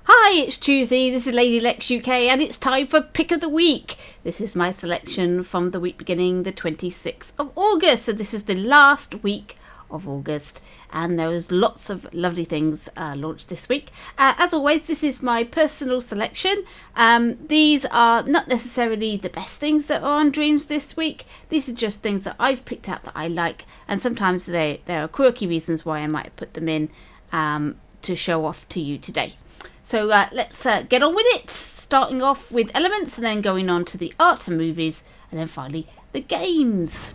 Hi, it's Tuesday, this is Lady Lex UK, and it's time for Pick of the Week. This is my selection from the week beginning the 26th of August, so this is the last week of August, and there was lots of lovely things launched this week. As always, this is my personal selection. These are not necessarily the best things that are on Dreams this week. These are just things that I've picked out that I like, and sometimes there are quirky reasons why I might put them in to show off to you today. So let's get on with it, starting off with elements and then going on to the art and movies and then finally the games.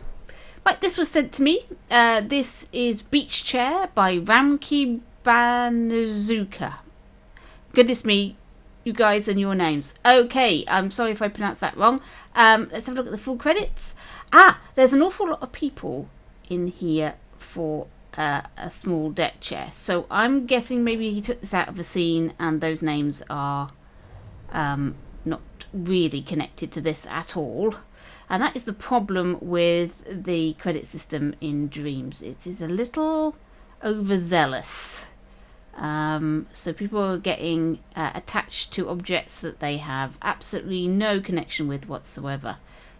Right, this was sent to me. This is Beach Chair by Ramki Banazuka. Goodness me, you guys and your names. Okay, I'm sorry if I pronounced that wrong. Let's have a look at the full credits. There's an awful lot of people in here for a small deck chair, so I'm guessing maybe he took this out of a scene and those names are not really connected to this at all, and that is the problem with the credit system in Dreams. It is a little overzealous, so people are getting attached to objects that they have absolutely no connection with whatsoever,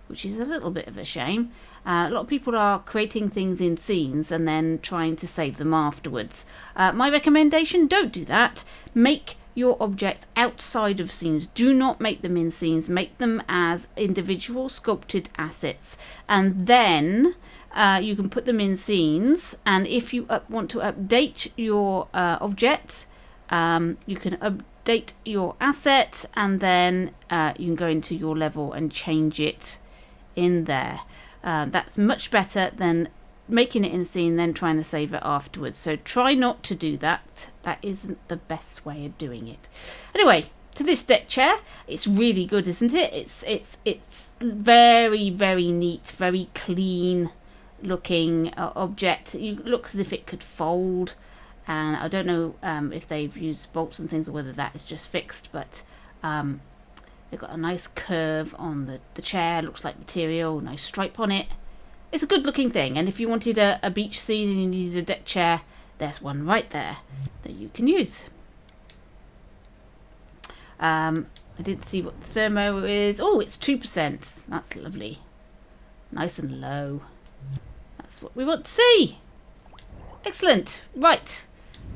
which is a little bit of a shame. A lot of people are creating things in scenes and then trying to save them afterwards. My recommendation, don't do that. Make your objects outside of scenes. Do not make them in scenes. Make them as individual sculpted assets. And then you can put them in scenes. And if you want to update your object, you can update your asset, and then you can go into your level and change it in there. That's much better than making it in a scene then trying to save it afterwards. So try not to do that. That isn't the best way of doing it. Anyway, to this deck chair, it's really good, isn't it? It's very, very neat, very clean looking object. It looks as if it could fold, and I don't know if they've used bolts and things or whether that is just fixed, but they've got a nice curve on the chair, looks like material, nice stripe on it. It's a good looking thing, and if you wanted a beach scene and you needed a deck chair, there's one right there that you can use. I didn't see what the thermo is. Oh, it's 2%. That's lovely. Nice and low. That's what we want to see. Excellent. Right.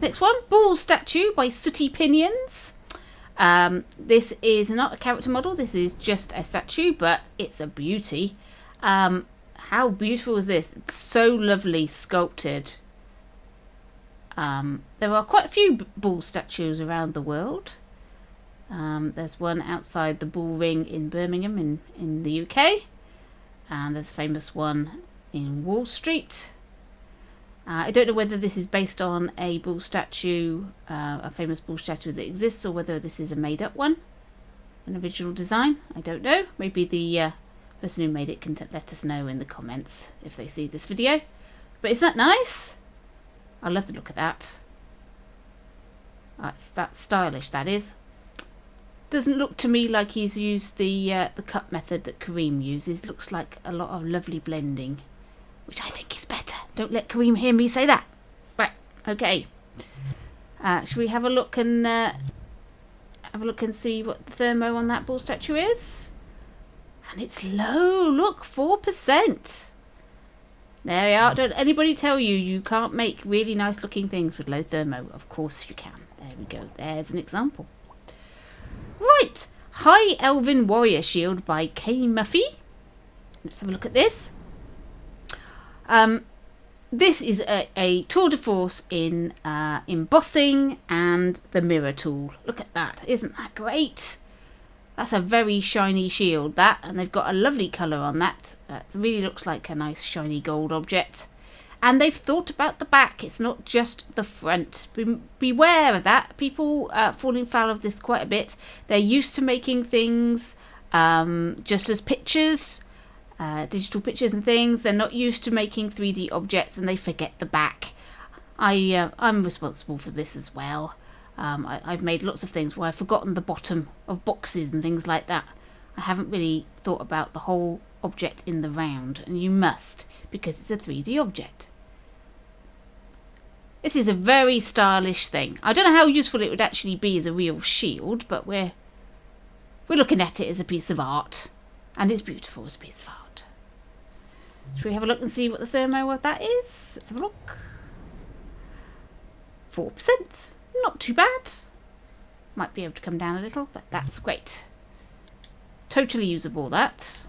Next one, Bull Statue by Sooty Pinions. This is not a character model, this is just a statue, but it's a beauty. How beautiful is this? It's so lovely sculpted. There are quite a few bull statues around the world. There's one outside the Bull Ring in Birmingham in the UK, and there's a famous one in Wall Street. I don't know whether this is based on a bull statue, a famous bull statue that exists, or whether this is a made-up one, an original design. I don't know. Maybe the person who made it can let us know in the comments if they see this video. But isn't that nice? I love the look of that. That's stylish, that is. Doesn't look to me like he's used the cut method that Kareem uses. Looks like a lot of lovely blending, which I think is better. Don't let Kareem hear me say that. Right, okay. Should we have a look and see what the thermo on that bull statue is? And it's low. Look, 4%. There we are. Don't anybody tell you can't make really nice looking things with low thermo. Of course you can. There we go. There's an example. Right. High Elven Warrior Shield by K. Muffy. Let's have a look at this. This is a tour de force in embossing and the mirror tool. Look at that. Isn't that great? That's a very shiny shield, that. And they've got a lovely colour on that. That really looks like a nice shiny gold object. And they've thought about the back. It's not just the front. Beware of that. People falling foul of this quite a bit. They're used to making things just as pictures. Digital pictures and things. They're not used to making 3D objects, and they forget the back. I'm responsible for this as well. I've made lots of things where I've forgotten the bottom of boxes and things like that. I haven't really thought about the whole object in the round, and you must, because it's a 3D object. This is a very stylish thing. I don't know how useful it would actually be as a real shield, but we're looking at it as a piece of art. And it's beautiful as a piece of art. Should we have a look and see what the thermo of that is? Let's have a look. 4%. Not too bad. Might be able to come down a little, but that's great. Totally usable, that.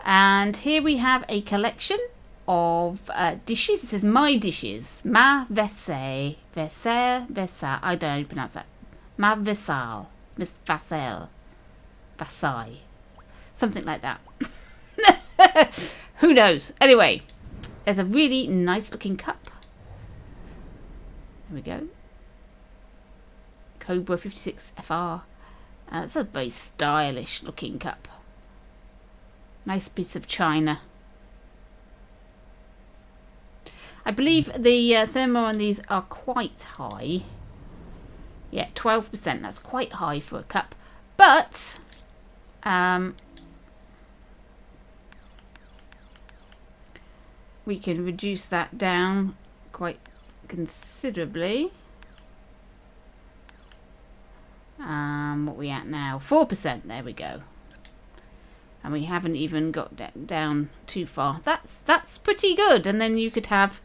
And here we have a collection of dishes. It says my dishes. Ma vaisselle. Vaisselle. I don't know how you pronounce that. Ma vaisselle. Miss Vasselle. Vassai. Something like that. Who knows? Anyway, there's a really nice looking cup. There we go. Cobra 56 FR. It's a very stylish looking cup. Nice piece of china. I believe the thermo on these are quite high. Yeah, 12%. That's quite high for a cup. But we can reduce that down quite considerably. What are we at now? 4%. There we go. And we haven't even got down too far. That's pretty good. And then you could have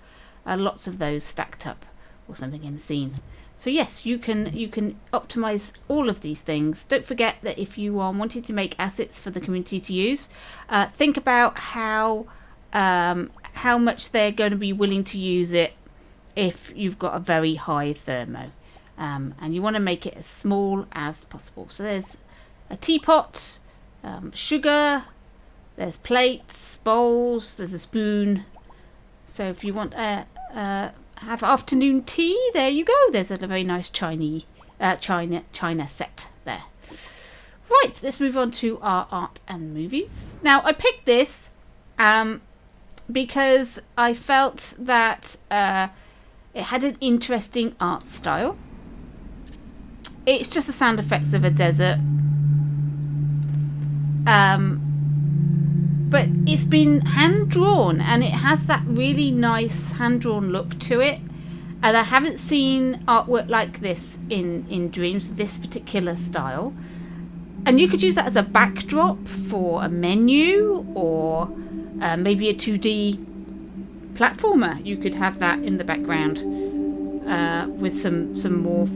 lots of those stacked up or something in the scene. So yes, you can optimize all of these things. Don't forget that if you are wanting to make assets for the community to use, think about how much they're going to be willing to use it if you've got a very high thermo. And you want to make it as small as possible. So there's a teapot, sugar, there's plates, bowls, there's a spoon. So if you want to have afternoon tea, there you go. There's a very nice china set there. Right, let's move on to our art and movies. Now, I picked this because I felt that it had an interesting art style. It's just the sound effects of a desert. But it's been hand-drawn, and it has that really nice hand-drawn look to it. And I haven't seen artwork like this in Dreams, this particular style. And you could use that as a backdrop for a menu, or maybe a 2D platformer. You could have that in the background with some more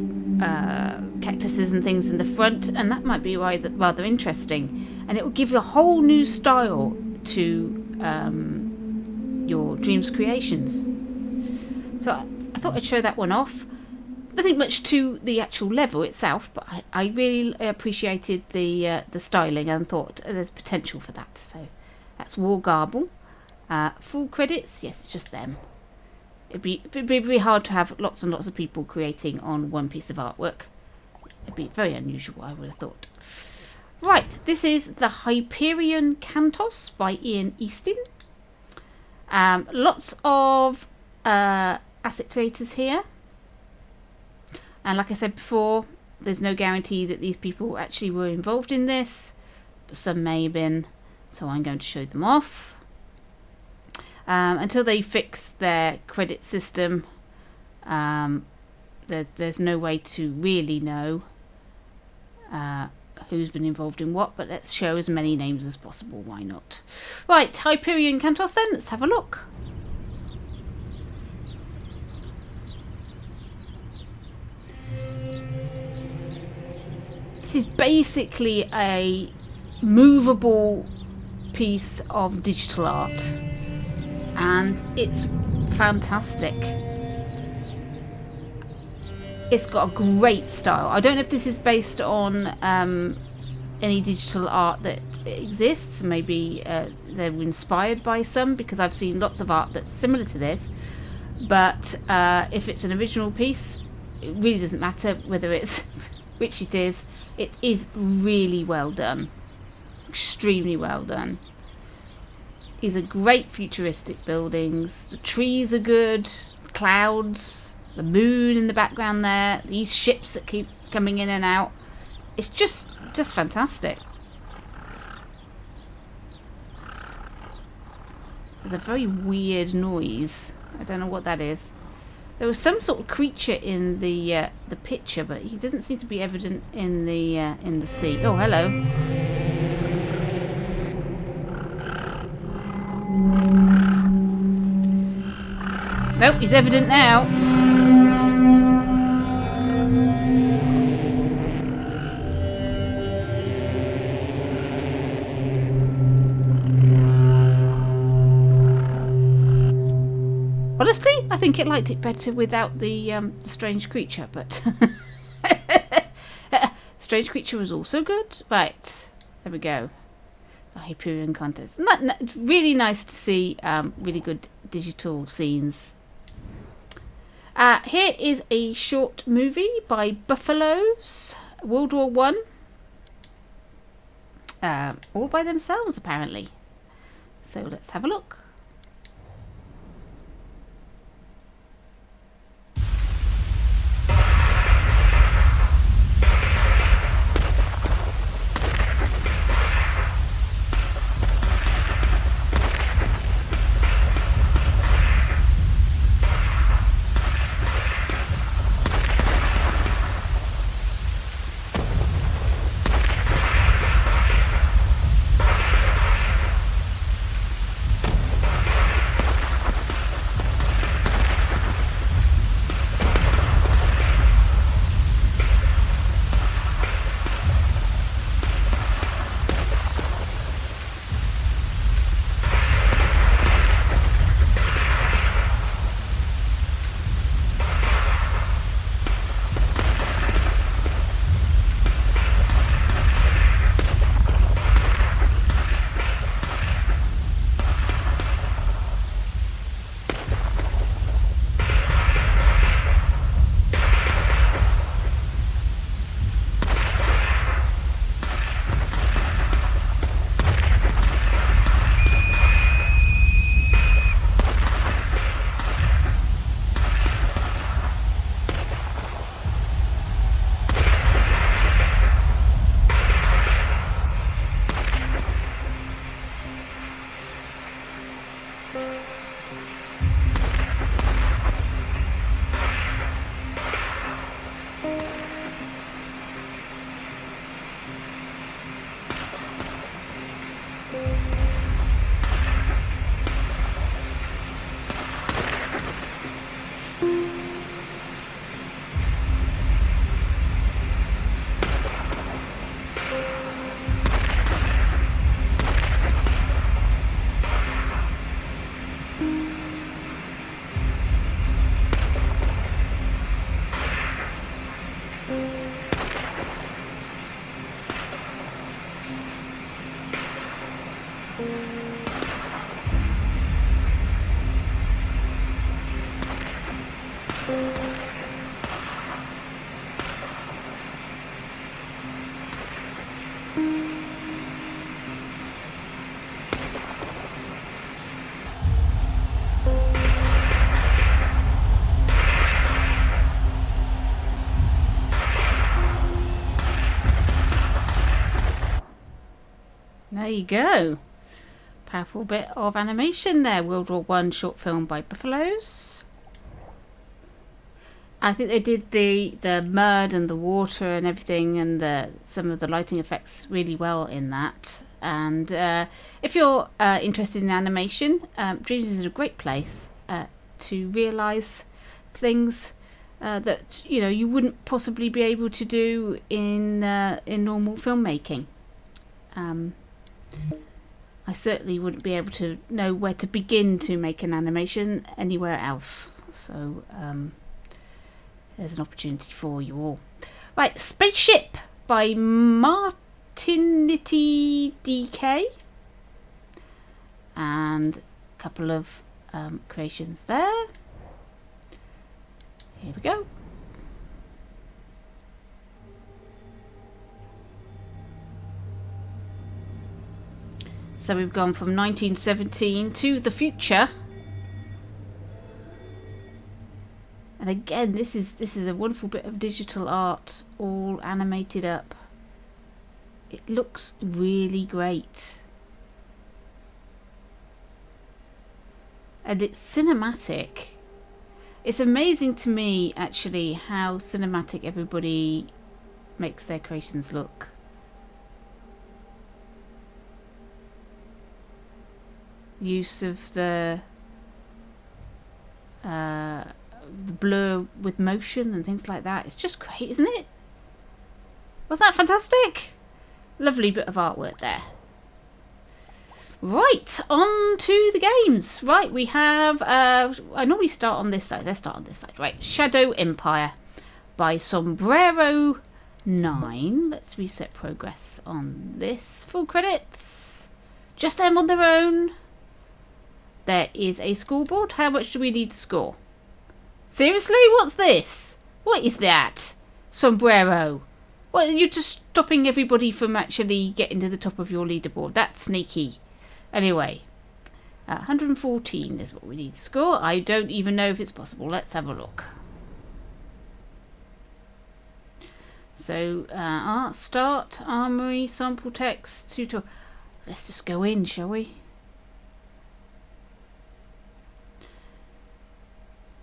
cactuses and things in the front, and that might be rather interesting. And it will give you a whole new style to your Dreams creations. So I thought I'd show that one off. Nothing much to the actual level itself, but I really appreciated the styling and thought there's potential for that. So that's War Garble. Full credits, yes, it's just them. It'd be very hard to have lots and lots of people creating on one piece of artwork. It'd be very unusual, I would have thought. Right, this is the Hyperion Cantatos by Ian Easton. Lots of asset creators here. And like I said before, there's no guarantee that these people actually were involved in this. But some may have been, so I'm going to show them off. Until they fix their credit system, there's no way to really know who's been involved in what, but let's show as many names as possible, why not? Right, Hyperion Cantatos then, let's have a look. This is basically a movable piece of digital art, and it's fantastic. It's got a great style. I don't know if this is based on any digital art that exists. Maybe they were inspired by some, because I've seen lots of art that's similar to this. But if it's an original piece, it really doesn't matter whether it's which it is. It is really well done. Extremely well done. These are great futuristic buildings. The trees are good. The clouds. The moon in the background there. These ships that keep coming in and out. It's just fantastic. There's a very weird noise. I don't know what that is. There was some sort of creature in the picture, but he doesn't seem to be evident in the sea. Oh, hello. Nope, he's evident now. Honestly, I think it liked it better without the strange creature, but strange creature was also good. Right, there we go. The Hyperion Cantatos. Really nice to see really good digital scenes. Here is a short movie by Buffaloes, World War One. All by themselves, apparently. So let's have a look. There you go. Powerful bit of animation there. World War One short film by Buffaloes. I think they did the mud and the water and everything, and some of the lighting effects really well in that. And if you're interested in animation, Dreams is a great place to realise things that you wouldn't possibly be able to do in normal filmmaking. I certainly wouldn't be able to know where to begin to make an animation anywhere else. So there's an opportunity for you all. Right, Spaceship by Martinity DK. And a couple of creations there. Here we go. So we've gone from 1917 to the future. And again, this is a wonderful bit of digital art, all animated up. It looks really great. And it's cinematic. It's amazing to me, actually, how cinematic everybody makes their creations look. Use of the blur with motion and things like that. It's just great, isn't it? Wasn't that fantastic? Lovely bit of artwork there. Right, on to the games. Right, we have... I normally start on this side. Let's start on this side. Right, Shadow Empire by Sombrero 9. Let's reset progress on this. Full credits. Just them on their own. There is a scoreboard. How much do we need to score? Seriously? What's this? What is that? Sombrero. Well, you're just stopping everybody from actually getting to the top of your leaderboard. That's sneaky. Anyway, 114 is what we need to score. I don't even know if it's possible. Let's have a look. So, art, start, armory, sample text, tutorial. Let's just go in, shall we?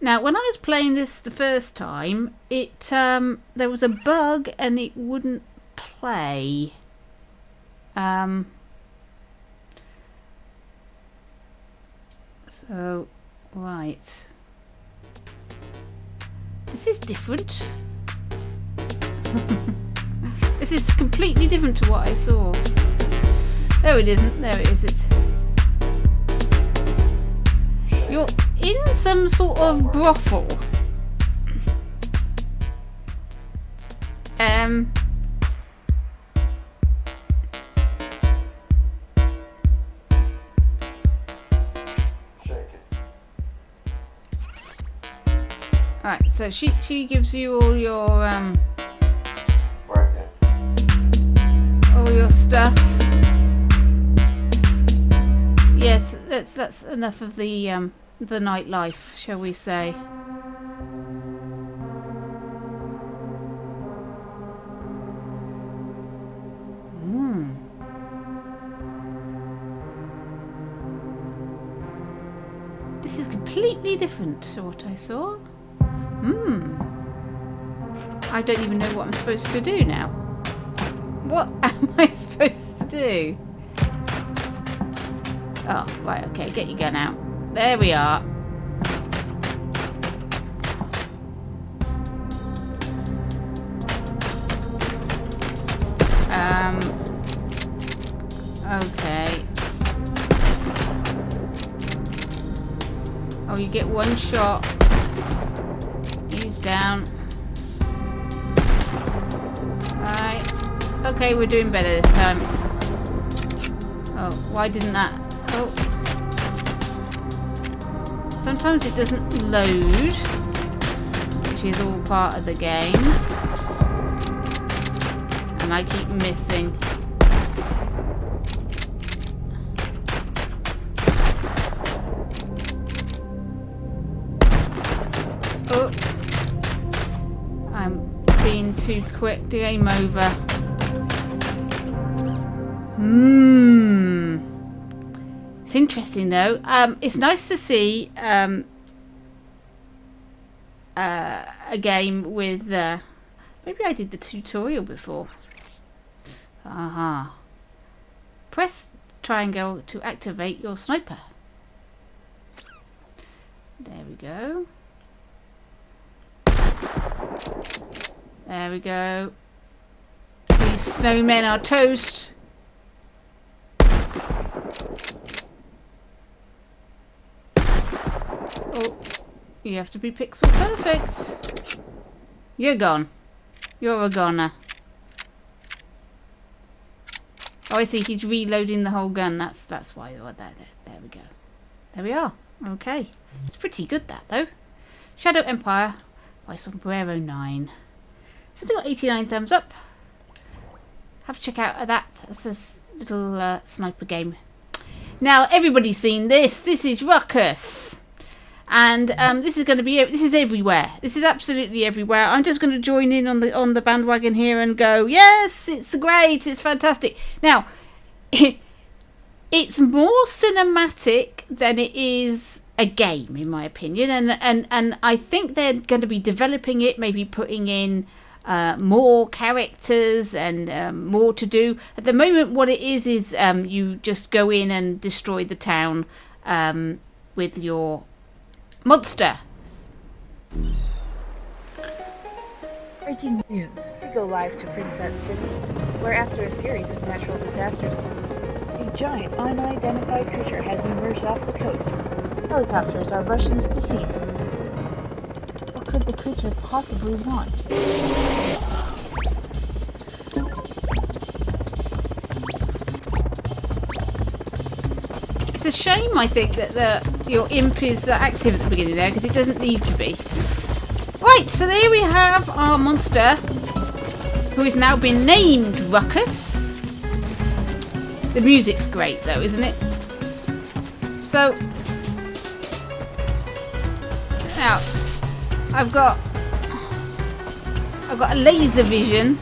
Now, when I was playing this the first time, there was a bug and it wouldn't play. So, right. This is different. This is completely different to what I saw. No, it isn't. There it is. You're in some sort of brothel. Right, so she gives you all your all your stuff. Yes, that's enough of the nightlife, shall we say? This is completely different to what I saw. I don't even know what I'm supposed to do now. What am I supposed to do? Oh, right, okay, get your gun out. There we are. Okay. Oh, you get one shot. He's down. Right. Okay, we're doing better this time. Oh, why didn't that? Oh. Sometimes it doesn't load, which is all part of the game. And I keep missing. Oh. I'm being too quick. Game over. It's interesting though. It's nice to see a game with maybe I did the tutorial before. Press triangle to activate your sniper. There we go. There we go. These snowmen are toast. Oh, you have to be pixel perfect. You're gone. You're a goner. Oh, I see. He's reloading the whole gun. That's why. Oh, there we go. There we are. Okay. It's pretty good, that, though. Shadow Empire by Sombrero 9. Still got 89 thumbs up. Have a check out that. It's a little sniper game. Now, everybody's seen this. This is Ruckus. And this is going to be... This is everywhere. This is absolutely everywhere. I'm just going to join in on the bandwagon here and go, yes, it's great. It's fantastic. Now, it's more cinematic than it is a game, in my opinion, and I think they're going to be developing it, maybe putting in more characters and more to do. At the moment, what it is you just go in and destroy the town with your monster. Breaking news. We go live to Princess City, where after a series of natural disasters, a giant unidentified creature has emerged off the coast. Helicopters are rushing to the scene. What could the creature possibly want? It's a shame, I think, that your imp is active at the beginning there, because it doesn't need to be. Right, so there we have our monster, who has now been named Ruckus. The music's great, though, isn't it? So, now, I've got a laser vision.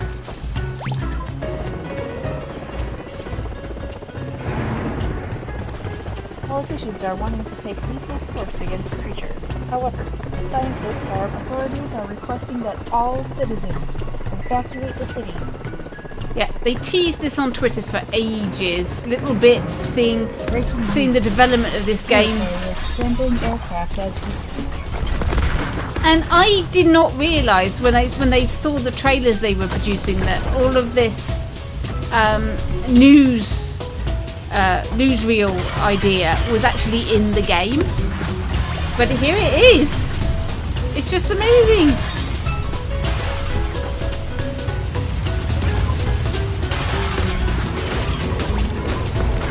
Politicians are wanting to take lethal force against the creature. However, scientists or authorities are requesting that all citizens evacuate the city. Yeah, they teased this on Twitter for ages. Little bits, seeing the development of this game. Sending aircraft as we speak. And I did not realise when they saw the trailers they were producing that all of this newsreel idea was actually in the game. But here it is. It's just amazing.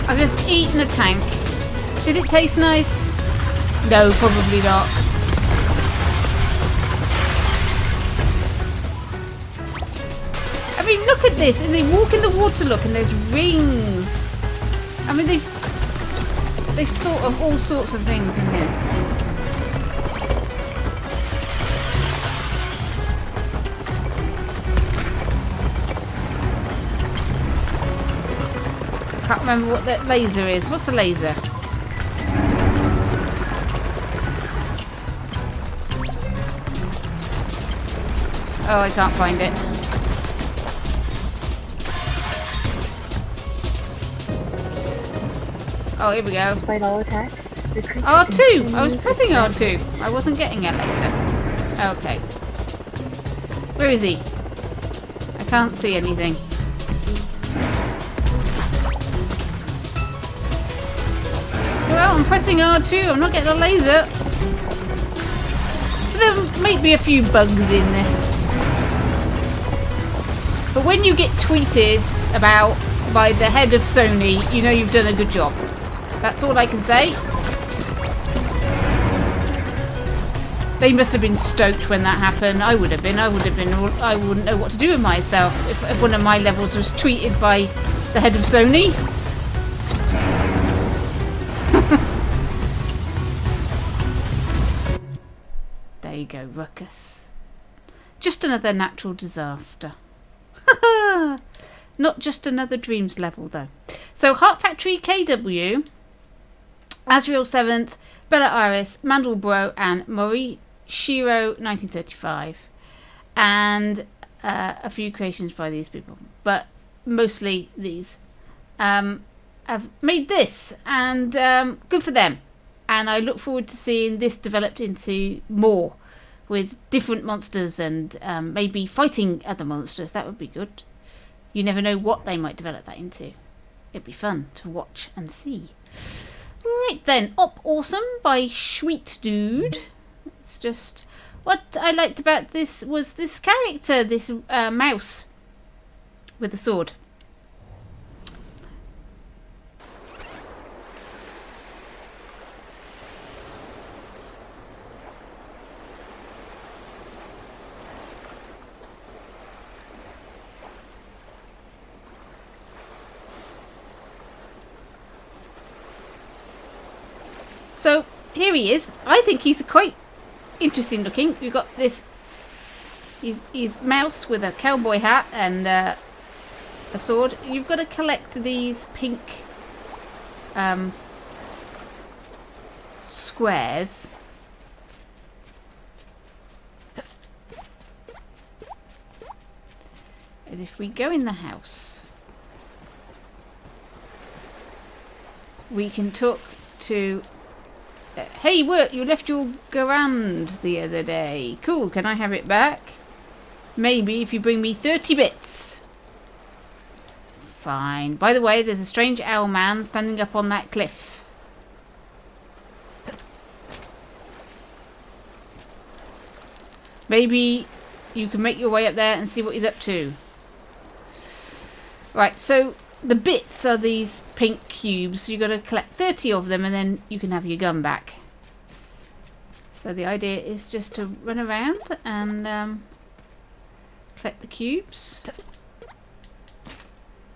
I've just eaten a tank. Did it taste nice? No, probably not. I mean, look at this. And they walk in the water, look, and there's rings. I mean, they've thought of all sorts of things in this. Can't remember what that laser is. What's the laser? Oh, I can't find it. Oh, here we go. Despite all attacks, the creature R2! I was pressing R2. I wasn't getting it laser. Okay. Where is he? I can't see anything. Well, I'm pressing R2. I'm not getting a laser. So there may be a few bugs in this. But when you get tweeted about by the head of Sony, you know you've done a good job. That's all I can say. They must have been stoked when that happened. I would have been. I wouldn't know what to do with myself if one of my levels was tweeted by the head of Sony. There you go, Ruckus. Just another natural disaster. Not just another Dreams level, though. So, Heart Factory KW, Azrael 7th, Bella Iris, Mandelbro, and Morishiro 1935. And a few creations by these people, but mostly these have made this, and good for them. And I look forward to seeing this developed into more with different monsters and maybe fighting other monsters. That would be good. You never know what they might develop that into. It'd be fun to watch and see. Right then, Op Awesome by Sweet Dude. It's just... What I liked about this was this character, this mouse with a sword. So here he is. I think he's quite interesting looking. We've got this. He's mouse with a cowboy hat and a sword. You've got to collect these pink squares. And if we go in the house, we can talk to... hey, work, you left your garand the other day. Cool, can I have it back? Maybe if you bring me 30 bits. Fine. By the way, there's a strange owl man standing up on that cliff. Maybe you can make your way up there and see what he's up to. Right, so the bits are these pink cubes. So you've got to collect 30 of them and then you can have your gun back. So the idea is just to run around and collect the cubes.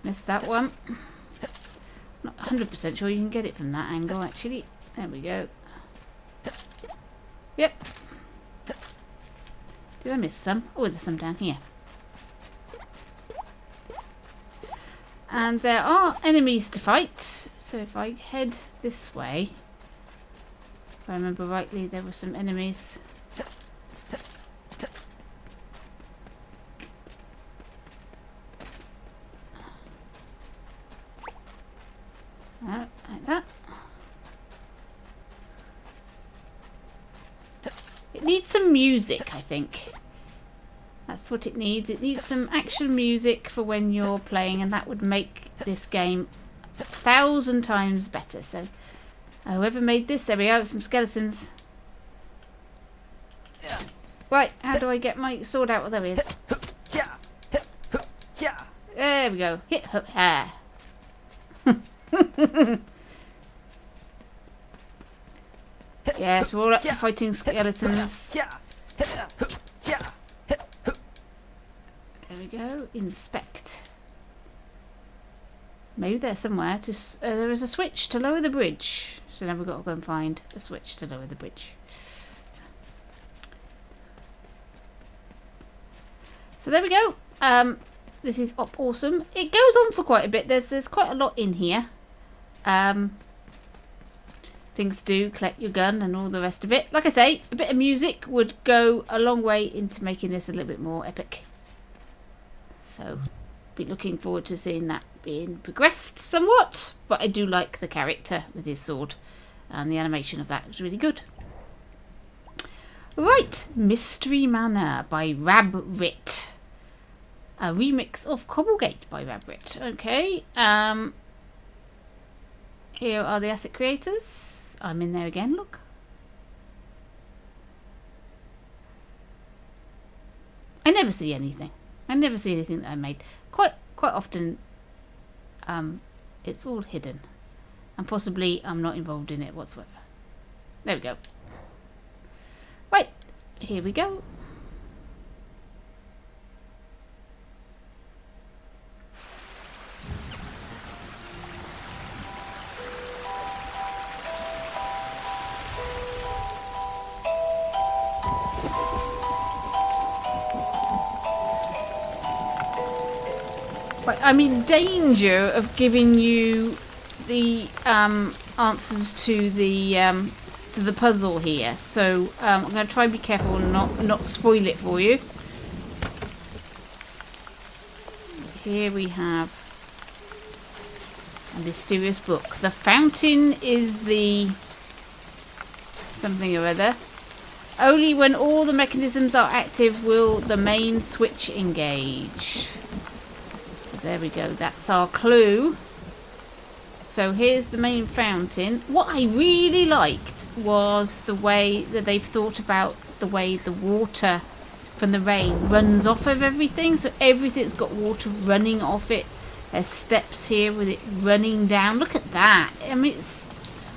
Missed that one. Not 100% sure you can get it from that angle actually. There we go. Yep. Did I miss some? Oh, there's some down here. And there are enemies to fight. So if I head this way, if I remember rightly, there were some enemies. Like that. It needs some music, I think. That's what it needs. It needs some action music for when you're playing, and that would make this game 1,000 times better. So, whoever made this, there we go, some skeletons. Right, how do I get my sword out? Well, there he is. There we go. Hit hook hair. Yes, we're all up for fighting skeletons. There we go. Inspect. Maybe there somewhere. There is a switch to lower the bridge. So now we've got to go and find a switch to lower the bridge. So there we go. This is awesome. It goes on for quite a bit. There's quite a lot in here. Things to do, collect your gun and all the rest of it. Like I say, a bit of music would go a long way into making this a little bit more epic. So, be looking forward to seeing that being progressed somewhat. But I do like the character with his sword. And the animation of that was really good. Right, Mystery Manor by Rabrit. A remix of Cobblegate by Rabrit. Okay, here are the asset creators. I'm in there again, look. I never see anything. I never see anything that I made. Quite often, it's all hidden. And possibly I'm not involved in it whatsoever. There we go. Right, here we go. I'm in danger of giving you the answers to the puzzle here, so I'm going to try and be careful and not spoil it for you. Here we have a mysterious book. The fountain is the something or other. Only when all the mechanisms are active will the main switch engage. There we go, that's our clue. So here's the main fountain. What I really liked was the way that they've thought about the way the water from the rain runs off of everything. So everything's got water running off it. There's steps here with it running down. Look at that. I mean,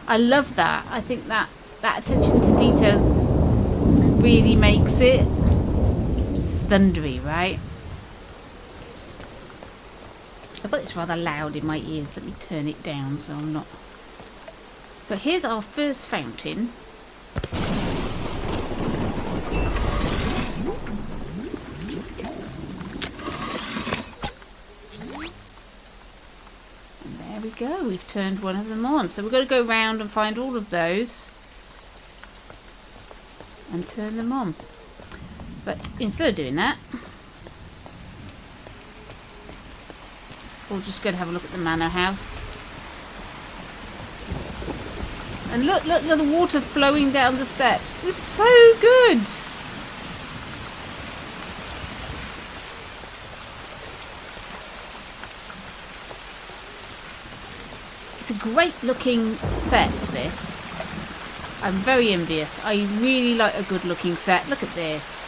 I love that. I think that attention to detail really makes it. It's thundery, right? I thought it's rather loud in my ears. Let me turn it down so I'm not... So here's our first fountain. And there we go. We've turned one of them on. So we've got to go round and find all of those. and turn them on. But instead of doing that, we'll just go and have a look at the manor house. And look, the water flowing down the steps. It's so good. It's a great looking set, this. I'm very envious. I really like a good looking set. Look at this.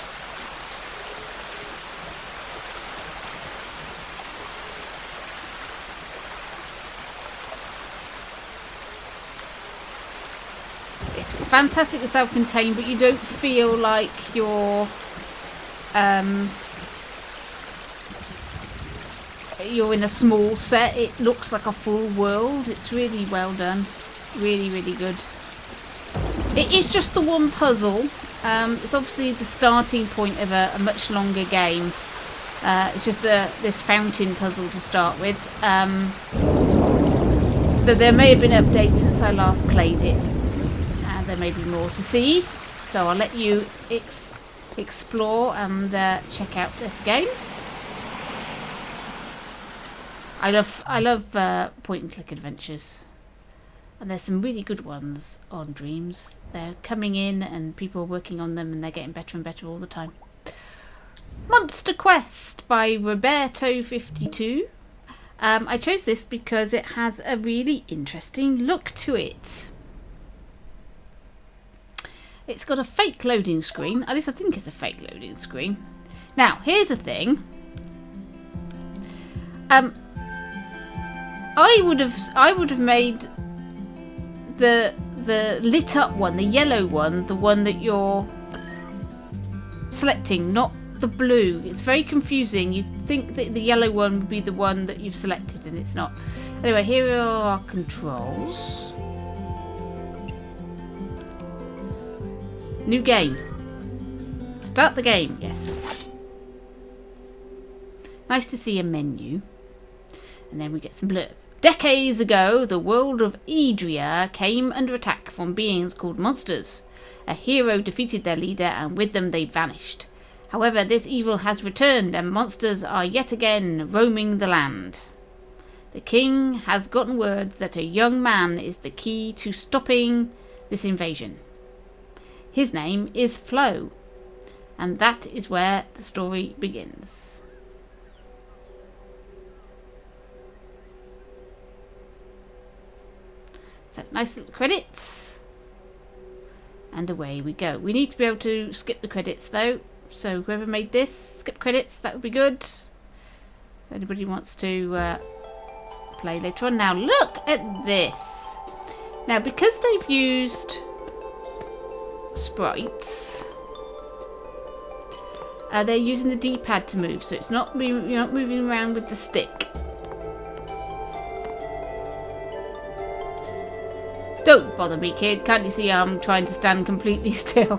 Fantastic and self-contained, but you don't feel like you're in a small set. It looks like a full world. It's really well done. Really, really good. It is just the one puzzle. It's obviously the starting point of a much longer game. It's just this fountain puzzle to start with. So there may have been updates since I last played it. There may be more to see, so I'll let you explore and check out this game. I love point and click adventures, and there's some really good ones on Dreams. They're coming in, and people are working on them, and they're getting better and better all the time. Monster Quest by Roberto52. I chose this because it has a really interesting look to it. It's got a fake loading screen. At least I think it's a fake loading screen. Now, here's the thing. I would have made the lit up one, the yellow one, the one that you're selecting, not the blue. It's very confusing. You'd think that the yellow one would be the one that you've selected, and it's not. Anyway, here are our controls. New game. Start the game, yes. Nice to see a menu. And then we get some blurb. Decades ago, the world of Idria came under attack from beings called monsters. A hero defeated their leader, and with them they vanished. However, this evil has returned, and monsters are yet again roaming the land. The king has gotten word that a young man is the key to stopping this invasion. His name is Flo, and that is where the story begins. So, nice little credits. And away we go. We need to be able to skip the credits though. So whoever made this, skip credits, that would be good. If anybody wants to play later on. Now look at this. Now because they've used sprites, they're using the D-pad to move, so it's not you're not moving around with the stick. Don't bother me, kid. Can't you see I'm trying to stand completely still?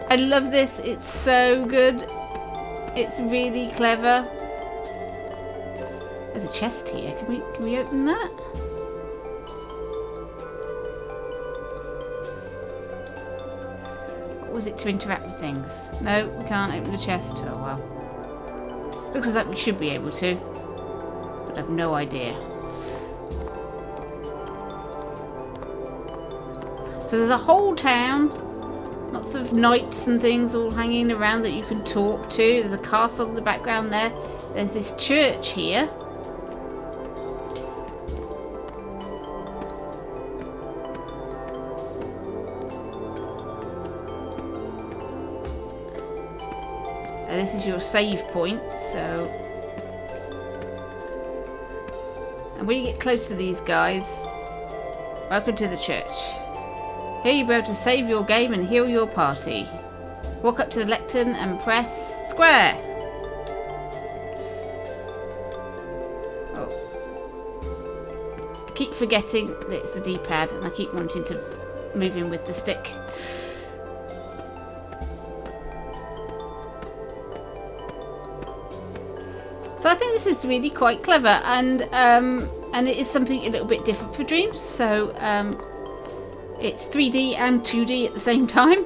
I love this. It's so good. It's really clever. There's a chest here. Can we open that? Was it to interact with things? No, we can't open the chest. Oh well. Looks like we should be able to, but I've no idea. So there's a whole town, lots of knights and things all hanging around that you can talk to. There's a castle in the background there. There's this church here. This is your save point, so... And when you get close to these guys, welcome to the church. Here you'll be able to save your game and heal your party. Walk up to the lectern and press square. Oh. I keep forgetting that it's the D-pad and I keep wanting to move in with the stick. So I think this is really quite clever, and and it is something a little bit different for Dreams. So it's 3D and 2D at the same time,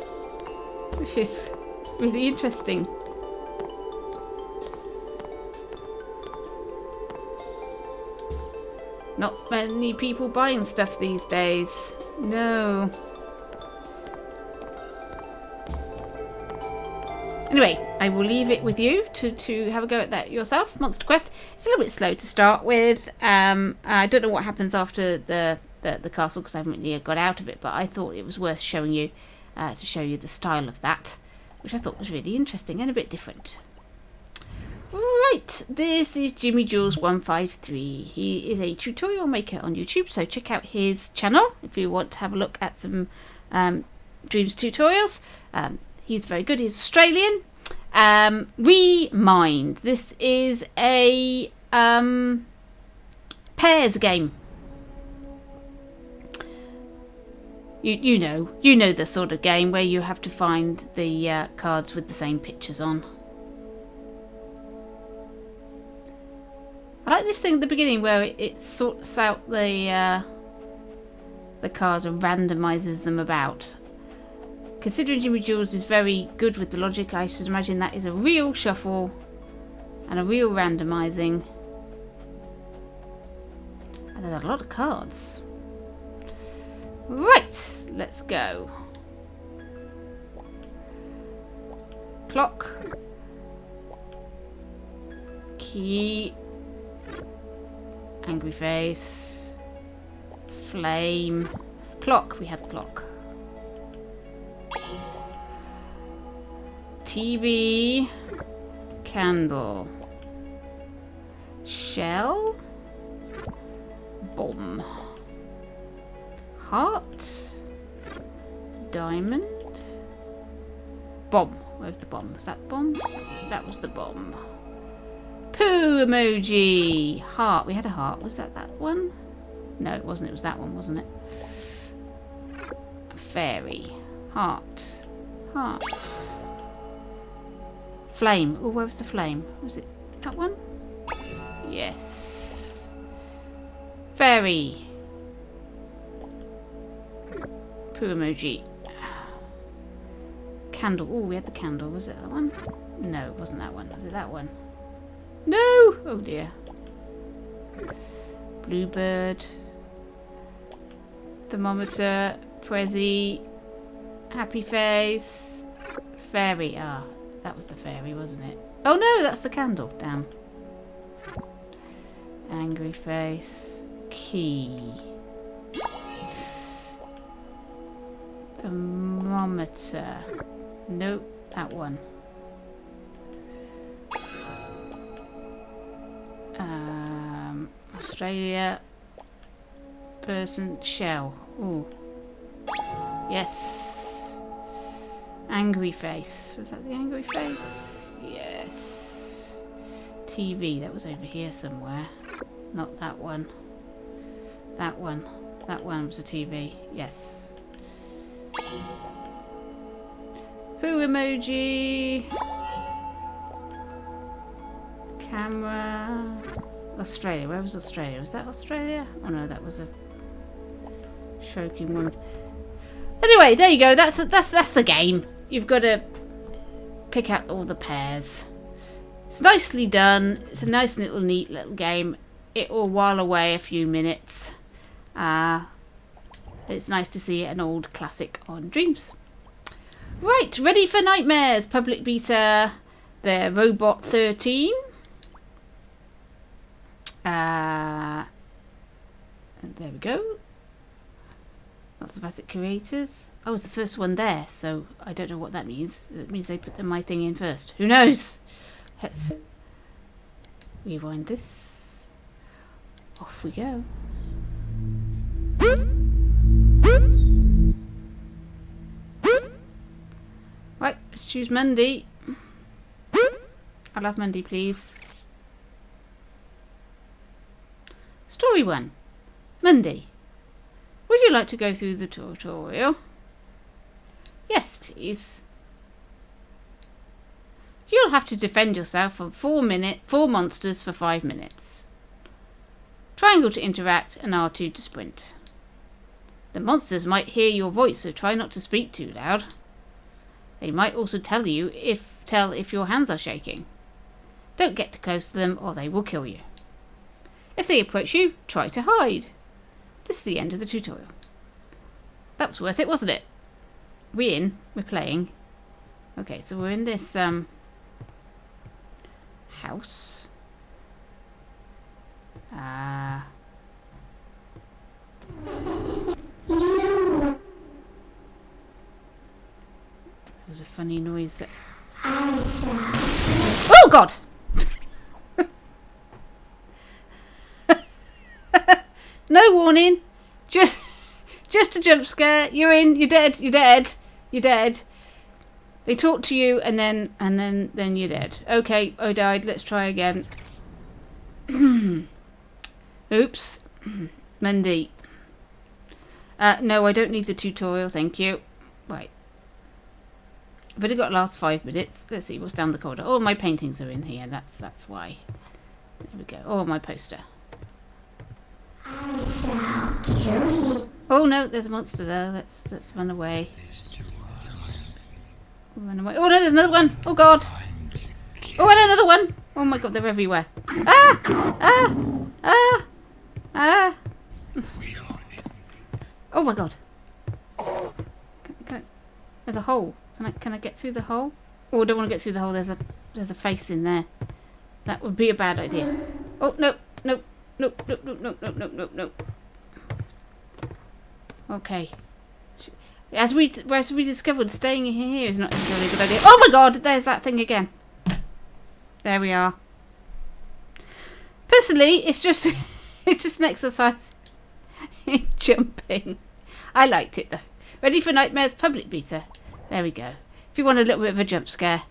which is really interesting. Not many people buying stuff these days. No. Anyway, I will leave it with you to have a go at that yourself. Monster Quest. It's a little bit slow to start with. I don't know what happens after the castle because I haven't really got out of it, but I thought it was worth showing you to show you the style of that, which I thought was really interesting and a bit different. Right, this is Jimmy Jules 153. He is a tutorial maker on YouTube, so check out his channel if you want to have a look at some Dreams tutorials. He's very good. He's Australian. Remind. This is a pairs game. You know the sort of game where you have to find the cards with the same pictures on. I like this thing at the beginning where it sorts out the cards and randomizes them about. Considering Jimmy Jules is very good with the logic, I should imagine that is a real shuffle and a real randomizing. And there's a lot of cards. Right, let's go. Clock. Key. Angry face. Flame. Clock, we had clock. TV, candle, shell, bomb, heart, diamond, bomb. Where's the bomb? Was that the bomb? That was the bomb. Poo emoji, heart. We had a heart. Was that one? No, it wasn't. It was that one, wasn't it? Fairy, heart, heart. Flame. Oh, where was the flame? Was it that one? Yes. Fairy. Poo emoji. Candle. Oh, we had the candle. Was it that one? No, it wasn't that one. Was it that one? No! Oh dear. Bluebird. Thermometer. Prezi. Happy face. Fairy. Ah. That was the fairy, wasn't it? Oh no, that's the candle. Damn. Angry face. Key. Thermometer. Nope, that one. Australia. Person. Shell. Ooh. Yes. Angry face. Was that the angry face? Yes. TV. That was over here somewhere. Not that one. That one. That one was a TV. Yes. Poo emoji. Camera. Australia. Where was Australia? Was that Australia? Oh no, that was a shocking one. Anyway, there you go. That's the game. You've got to pick out all the pairs. It's nicely done. It's a nice little neat little game. It will while away a few minutes. It's nice to see an old classic on Dreams. Right, ready for nightmares. Public beta. The Robot 13. There we go. Lots of asset creators. Oh, it's the first one there, so I don't know what that means. It means they put my thing in first. Who knows? Let's rewind this. Off we go. Right, let's choose Monday. I'll have Monday, please. Story 1. Monday. Would you like to go through the tutorial? Yes, please. You'll have to defend yourself from 4 monsters for 5 minutes. Triangle to interact, and R2 to sprint. The monsters might hear your voice, so try not to speak too loud. They might also tell if your hands are shaking. Don't get too close to them, or they will kill you. If they approach you, try to hide. This is the end of the tutorial. That was worth it, wasn't it? We're playing. Okay, so we're in this house. There was a funny noise that... Oh God! No warning. Just a jump scare. You're in. You're dead. You're dead. You're dead. They talk to you, and then you're dead. Okay, I died. Let's try again. Oops. Mindy. No, I don't need the tutorial. Thank you. Right. I've only got the last 5 minutes. Let's see what's down the corridor. All my paintings are in here. That's why. There we go. Oh, my poster. I shall kill you. Oh no, there's a monster there. Let's run away. Run away. Oh no, there's another one. Oh God. Oh, and another one. Oh my God, they're everywhere. Ah! Ah! Ah! Ah! Oh my God. There's a hole. Can I get through the hole? Oh, I don't want to get through the hole. There's a face in there. That would be a bad idea. Oh no, no, no, no, no, no, no, no, no, no. Okay. As we discovered, staying in here is not necessarily a good idea. Oh my God! There's that thing again. There we are. Personally, it's just an exercise in jumping. I liked it though. Ready for Nightmares public beta. There we go. If you want a little bit of a jump scare,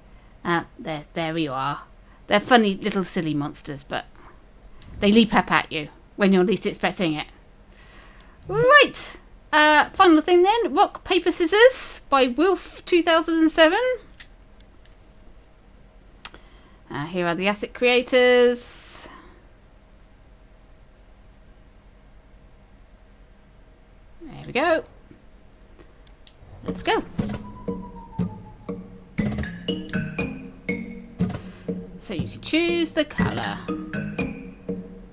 there you are. They're funny little silly monsters, but they leap up at you when you're least expecting it. Right. Final thing then. Rock, Paper, Scissors by Wolf 2007. Here are the asset creators. There we go. Let's go. So you can choose the colour.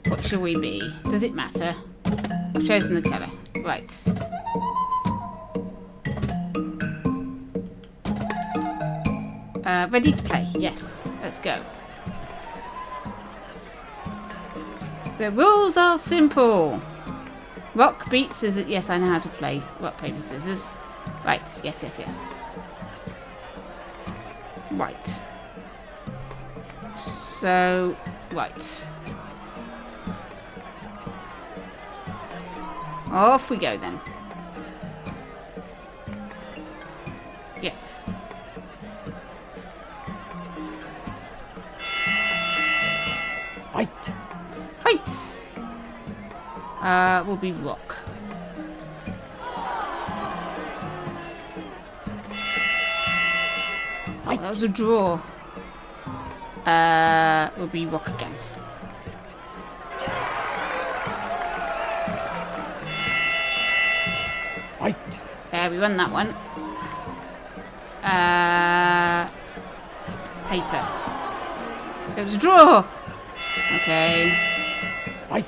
What shall we be? Does it matter? I've chosen the colour. Right. Ready to play? Yes. Let's go. The rules are simple. Rock, beat, scissors. Yes, I know how to play rock, paper, scissors. Right. Yes, yes, yes. Right. So, right. Off we go then. Yes. Fight. Fight. Will be rock. Fight. That was a draw. Will be rock again. Fight. We won that one. Paper. It was a draw. Okay. Fight.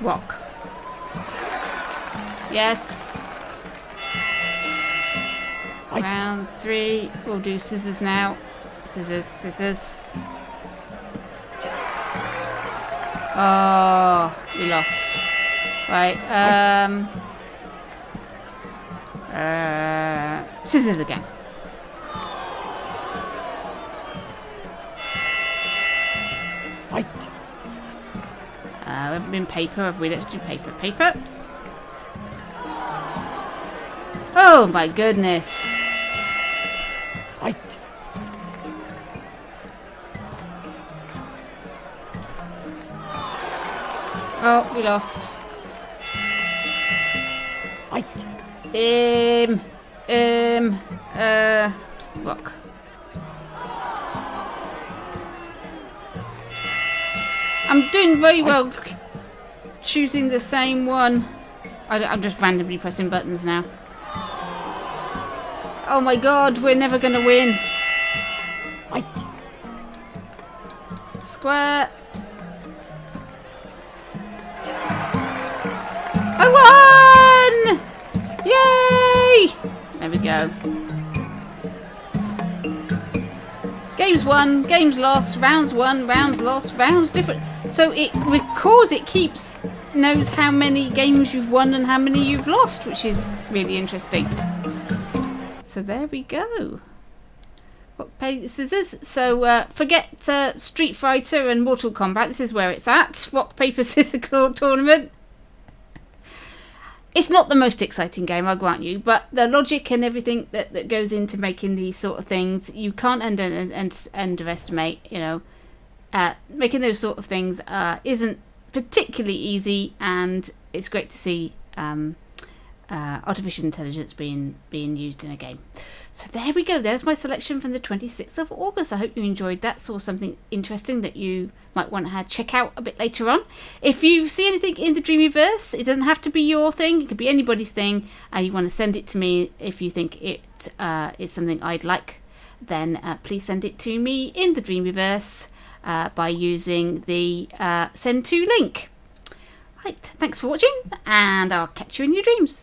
Rock. Yes. Fight. Round 3. We'll do scissors now. Scissors, scissors. Oh, we lost. Right. Scissors again. Fight. We haven't been paper, have we? Let's do paper. Paper. Oh my goodness. Fight. Oh, we lost. Fight. Rock. I'm doing very well choosing the same one. I'm just randomly pressing buttons now. Oh my god, we're never going to win. Fight! Square. I won! Yay! There we go. Games won, games lost, rounds won, rounds lost, rounds different. So it records, it knows how many games you've won and how many you've lost, which is really interesting. So there we go. Rock, paper, scissors. So forget Street Fighter and Mortal Kombat. This is where it's at. Rock, paper, scissors tournament. It's not the most exciting game, I'll grant you, but the logic and everything that goes into making these sort of things, you can't underestimate, you know. Making those sort of things isn't particularly easy, and it's great to see artificial intelligence being used in a game. So there we go. There's my selection from the 26th of August. I hope you enjoyed that. Saw something interesting that you might want to check out a bit later on. If you see anything in the Dreamyverse, it doesn't have to be your thing. It could be anybody's thing. And you want to send it to me if you think it is something I'd like, then please send it to me in the Dreamyverse by using the send to link. Right, thanks for watching, and I'll catch you in your dreams.